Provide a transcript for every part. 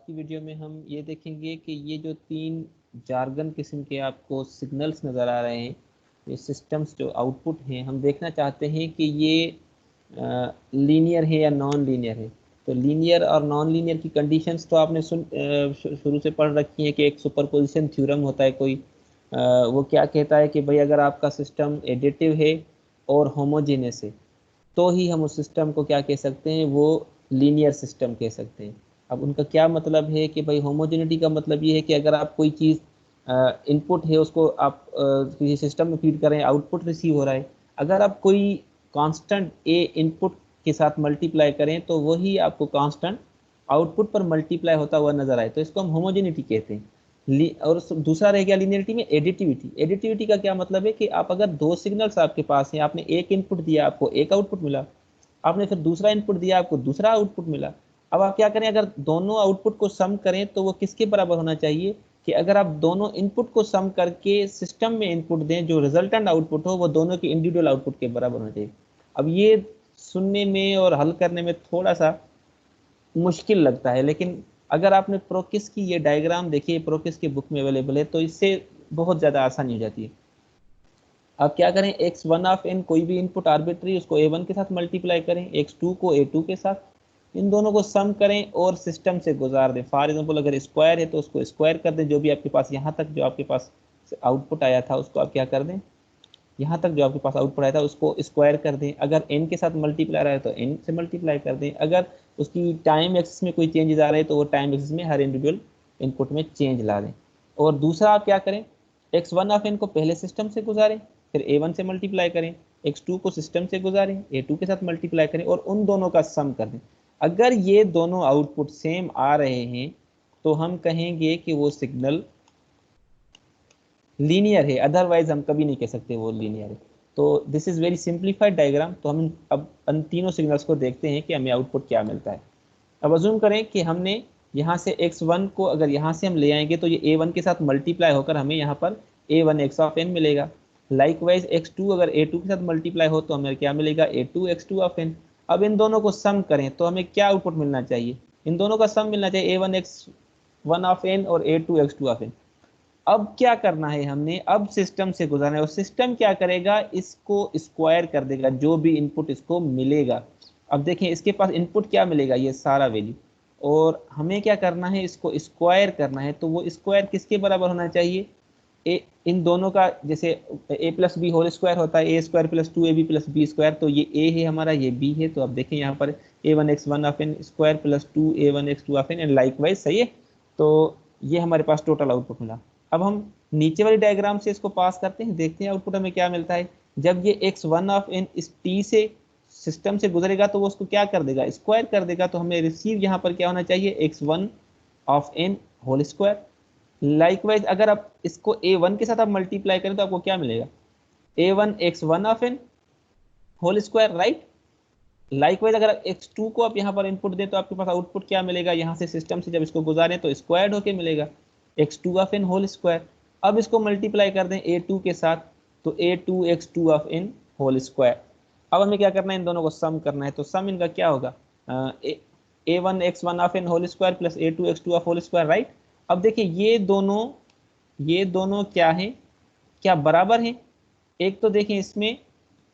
की वीडियो में हम ये देखेंगे कि ये जो तीन जार्गन किस्म के आपको सिग्नल्स नज़र आ रहे हैं, ये सिस्टम्स जो आउटपुट हैं, हम देखना चाहते हैं कि ये लीनियर है या नॉन लीनियर है। तो लीनियर और नॉन लीनियर की कंडीशंस तो आपने शुरू से पढ़ रखी हैं कि एक सुपरपोजिशन थ्योरम होता है कोई, वो क्या कहता है कि भाई अगर आपका सिस्टम एडिटिव है और होमोजेनियस है तो ही हम उस सिस्टम को क्या कह सकते हैं, वो लीनियर सिस्टम कह सकते हैं। अब उनका क्या मतलब है कि भाई होमोजेनिटी का मतलब ये है कि अगर आप कोई चीज़ इनपुट है उसको आप किसी सिस्टम में फीड कर रहे हैं, आउटपुट रिसीव हो रहा है, अगर आप कोई कांस्टेंट ए इनपुट के साथ मल्टीप्लाई करें तो वही आपको कांस्टेंट आउटपुट पर मल्टीप्लाई होता हुआ नजर आए, तो इसको हम होमोजेनिटी कहते हैं। और दूसरा रह गया लिनियरिटी में एडिटिविटी। एडिटिविटी का क्या मतलब है कि आप अगर दो सिग्नल्स आपके पास हैं, आपने एक इनपुट दिया आपको एक आउटपुट मिला, आपने फिर दूसरा इनपुट दिया आपको दूसरा आउटपुट मिला। अब आप क्या करें, अगर दोनों आउटपुट को सम करें तो वो किसके बराबर होना चाहिए कि अगर आप दोनों इनपुट को सम करके सिस्टम में इनपुट दें, जो रिजल्टेंट आउटपुट हो वो दोनों के इंडिविजुअल आउटपुट के बराबर होना चाहिए। अब ये सुनने में और हल करने में थोड़ा सा मुश्किल लगता है, लेकिन अगर आपने प्रोकिस की ये डायग्राम देखी है, प्रोकिस की बुक में अवेलेबल है, तो इससे बहुत ज़्यादा आसानी हो जाती है। आप क्या करें, x1 ऑफ n कोई भी इनपुट आर्बिट्री उसको a1 के साथ मल्टीप्लाई करें, x2 को a2 के साथ, इन दोनों को सम करें और सिस्टम से गुजार दें। फॉर एग्जांपल अगर स्क्वायर है तो उसको स्क्वायर कर दें, जो भी आपके पास यहाँ तक जो आपके पास आउटपुट आया था उसको आप क्या कर दें, यहाँ तक जो आपके पास आउटपुट आया था उसको स्क्वायर कर दें। अगर n के साथ मल्टीप्लाई आ रहा है तो n से मल्टीप्लाई कर दें। अगर उसकी टाइम एक्सिस में कोई चेंजेस आ रहे हैं तो वो टाइम एक्सिस में हर इंडिविजुअल इनपुट में चेंज ला दें। और दूसरा आप क्या करें, x1 ऑफ n को पहले सिस्टम से गुजारें, फिर a1 से मल्टीप्लाई करें, x2 को सिस्टम से गुजारें, a2 के साथ मल्टीप्लाई करें और उन दोनों का सम कर दें। अगर ये दोनों आउटपुट सेम आ रहे हैं तो हम कहेंगे कि वो सिग्नल लीनियर है, अदरवाइज हम कभी नहीं कह सकते वो लीनियर है। तो this is very simplified diagram. तो हम अब इन तीनों सिग्नल्स को देखते हैं कि हमें आउटपुट क्या मिलता है। अब अज्यूम करें कि हमने यहाँ से x1 को अगर यहाँ से हम ले आएंगे तो ये a1 के साथ मल्टीप्लाई होकर हमें यहाँ पर a1 x ऑफ n मिलेगा। लाइकवाइज x2 अगर a2 के साथ मल्टीप्लाई हो तो हमें क्या मिलेगा, a2 x2 ऑफ n। अब इन दोनों को सम करें तो हमें क्या आउटपुट मिलना चाहिए, इन दोनों का सम मिलना चाहिए a1 x1 ऑफ n और a2 x2 ऑफ n। अब क्या करना है हमने, अब सिस्टम से गुजरना है और सिस्टम क्या करेगा, इसको स्क्वायर कर देगा जो भी इनपुट इसको मिलेगा। अब देखें इसके पास इनपुट क्या मिलेगा, ये सारा वैल्यू, और हमें क्या करना है, इसको स्क्वायर करना है। तो वो स्क्वायर किसके बराबर होना चाहिए, इन दोनों का, जैसे a plus b whole square होता है, a square plus 2ab plus b square, तो ये a है हमारा, ये b है। तो अब देखें यहाँ पर a1 x1 of n square plus 2a1 x2 of n and likewise, सही है। तो ये हमारे पास टोटल आउटपुट मिला। अब हम नीचे वाली डायग्राम से इसको पास करते हैं, देखते हैं आउटपुट हमें क्या मिलता है। जब ये x1 ऑफ n इस t से सिस्टम से गुजरेगा तो वो उसको क्या कर देगा, स्क्वायर कर देगा। तो हमें रिसीव यहाँ पर क्या होना चाहिए, x1 of n whole square. Likewise अगर आप इसको a1 के साथ आप मल्टीप्लाई करें तो आपको क्या मिलेगा, a1 x1 of n whole square, right. Likewise अगर x2 को आप यहाँ पर इनपुट दें तो आपके पास आउटपुट क्या मिलेगा, यहाँ से सिस्टम से जब इसको गुजारें तो स्क्वायर्ड होके मिलेगा, x2 of n whole square. अब इसको मल्टीप्लाई कर दें a2 के साथ तो a2 x2 of n whole square. अब हमें क्या करना है, इन दोनों को सम करना है। तो सम इनका क्या होगा, a1 x1 of n whole square plus a2 x2 of whole square, right. अब देखिए ये दोनों क्या है, क्या बराबर हैं। एक तो देखें इसमें,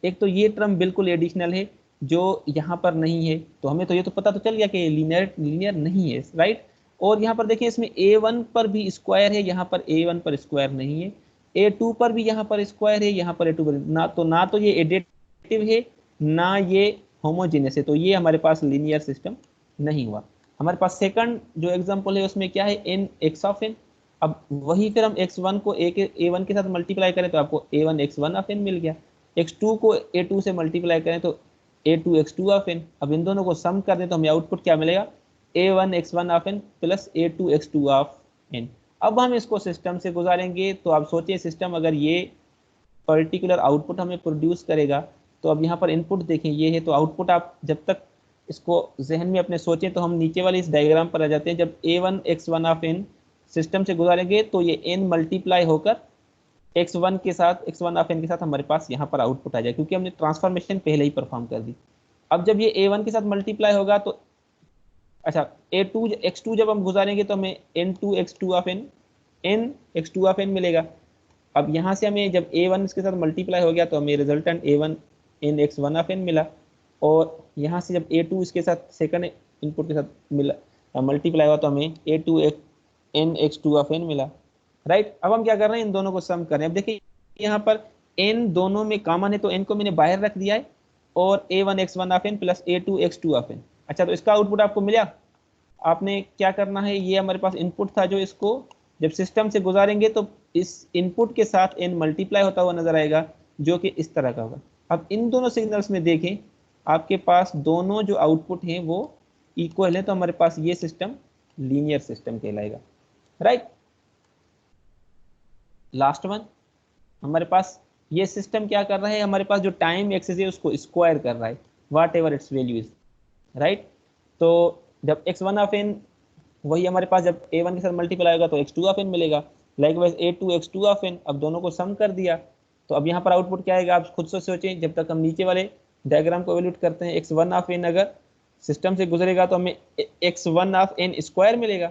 एक तो ये टर्म बिल्कुल एडिशनल है जो यहाँ पर नहीं है, तो हमें तो ये तो पता तो चल गया कि लीनियर नहीं है, राइट। और यहाँ पर देखिए इसमें a1 पर भी स्क्वायर है, यहाँ पर a1 पर स्क्वायर नहीं है, a2 पर भी यहाँ पर स्क्वायर है, यहाँ पर a2 पर ना तो ये एडिटिव है ना ये होमोजेनियस है, तो ये हमारे पास लीनियर सिस्टम नहीं हुआ। हमारे पास सेकंड जो एग्जांपल है उसमें क्या है, n x ऑफ n। अब वही फिर हम x1 को a1 के साथ मल्टीप्लाई करें तो आपको a1 x1 ऑफ n मिल गया, x2 को a2 से मल्टीप्लाई करें तो a2 x2 ऑफ n। अब इन दोनों को सम कर दें तो हमें आउटपुट क्या मिलेगा, a1 x1 of n plus a2 x2 of n। अब हम इसको सिस्टम से गुजारेंगे तो आप सोचिए सिस्टम अगर ये पर्टिकुलर आउटपुट हमें प्रोड्यूस करेगा, तो अब यहाँ पर इनपुट देखें ये है, तो आउटपुट आप जब तक इसको जहन में अपने सोचें तो हम नीचे वाले इस डायग्राम पर आ जाते हैं। जब a1 x1 of n system से गुजारेंगे तो ये n मल्टीप्लाई होकर x1 के साथ, x1 ऑफ n के साथ हमारे पास यहाँ पर आउटपुट आ जाए, क्योंकि हमने ट्रांसफॉर्मेशन पहले ही परफॉर्म कर दी। अब जब ये a1 के साथ मल्टीप्लाई होगा तो अच्छा A2 x2 जब हम गुजारेंगे तो हमें n2 x2 of n n x2 of n मिलेगा। अब यहाँ से हमें जब a1 इसके साथ मल्टीप्लाई हो गया तो हमें resultant a1 n x1 of n मिला, और यहाँ से जब a2 इसके साथ सेकंड इनपुट के साथ मिला मल्टीप्लाई हुआ तो हमें a2 n x2 of n मिला, राइट। अब हम क्या कर रहे हैं, इन दोनों को सम कर रहे हैं। अब देखिए यहाँ पर n दोनों में कॉमन है तो n को मैंने बाहर रख दिया है, और a1 x1 of n plus a2 x2 of n। अच्छा, तो इसका आउटपुट आपको मिला। आपने क्या करना है, ये हमारे पास इनपुट था जो इसको जब सिस्टम से गुजारेंगे तो इस इनपुट के साथ n मल्टीप्लाई होता हुआ नजर आएगा, जो कि इस तरह का होगा। अब इन दोनों सिग्नल्स में देखें, आपके पास दोनों जो आउटपुट हैं वो इक्वल है, तो हमारे पास ये सिस्टम लीनियर सिस्टम कहलाएगा, राइट। लास्ट वन, हमारे पास ये सिस्टम क्या कर रहा है, हमारे पास जो टाइम एक्सिस है उसको स्क्वायर कर रहा है, whatever its value is, right. तो जब x1 ऑफ n वही हमारे पास जब a1 के साथ मल्टीप्लाई होगा तो x2 ऑफ n मिलेगा, likewise a2 x2 of n। अब दोनों को सम कर दिया तो अब यहाँ पर आउटपुट क्या आएगा, आप खुद से सोचें। जब तक हम नीचे वाले डायग्राम को एवेल्यूट करते हैं, x1 ऑफ n अगर सिस्टम से गुजरेगा तो हमें x1 ऑफ n स्क्वायर मिलेगा,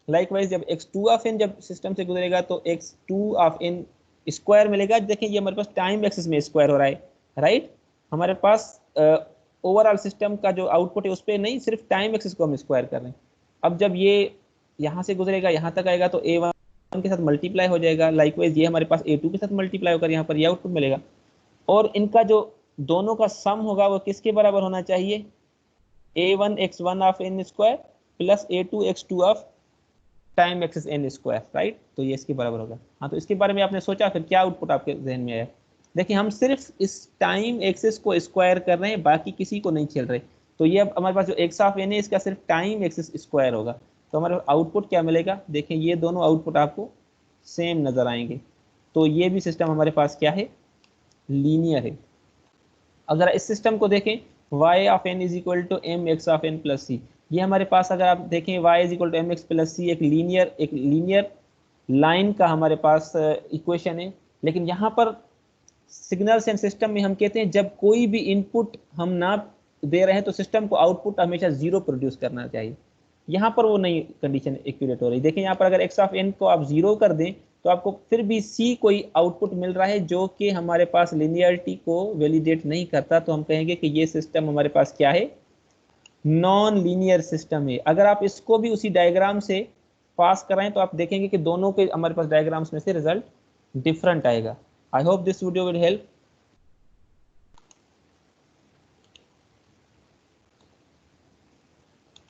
लाइकवाइज जब x2 ऑफ n जब सिस्टम से गुजरेगा तो x2 ऑफ n स्क्वायर मिलेगा। देखें ये हमारे पास टाइम एक्सिस में स्क्वायर हो रहा है, राइट। हमारे पास ओवरऑल सिस्टम का जो आउटपुट है उस पर नहीं, सिर्फ टाइम एक्सिस को हम स्क्वायर कर रहे हैं। अब जब ये यहाँ से गुजरेगा यहाँ तक आएगा तो a1 के साथ मल्टीप्लाई हो जाएगा, लाइकवाइज ये हमारे पास a2 के साथ मल्टीप्लाई होकर यहाँ पर ये आउटपुट मिलेगा, और इनका जो दोनों का सम होगा वो किसके बराबर होना चाहिए, a1 x1 of n square plus a2 x2 of time axis n square, right. तो ये इसके बराबर होगा। हाँ, तो इसके बारे में आपने सोचा, फिर क्या आउटपुट आपके जहन में आया। देखिए हम सिर्फ इस टाइम एक्सिस को स्क्वायर कर रहे हैं, बाकी किसी को नहीं खेल रहे। तो ये अब हमारे पास जो x ऑफ n है इसका सिर्फ टाइम एक्सिस स्क्वायर होगा, तो हमारे आउटपुट क्या मिलेगा। देखें ये दोनों आउटपुट आपको सेम नजर आएंगे, तो ये भी सिस्टम हमारे पास क्या है, लीनियर है। अगर इस सिस्टम को देखें, y of n is equal to m x of n plus c, ये हमारे पास अगर आप देखें y is equal to m x plus c एक लीनियर लाइन का हमारे पास इक्वेशन है। लेकिन यहाँ पर सिग्नल्स एंड सिस्टम में हम कहते हैं जब कोई भी इनपुट हम ना दे रहे हैं तो सिस्टम को आउटपुट हमेशा 0 प्रोड्यूस करना चाहिए। यहाँ पर वो नई कंडीशन एक्यूरेट हो रही। देखें यहाँ पर अगर x ऑफ n को आप 0 कर दें तो आपको फिर भी c कोई आउटपुट मिल रहा है जो कि हमारे पास लिनियरिटी को वैलिडेट नहीं करता, तो हम कहेंगे कि ये सिस्टम हमारे पास क्या है, नॉन लीनियर सिस्टम है। अगर आप इसको भी उसी डायग्राम से पास कराएं तो आप देखेंगे कि दोनों के हमारे पास डायग्राम्स में से रिजल्ट डिफरेंट आएगा। I hope this video will help.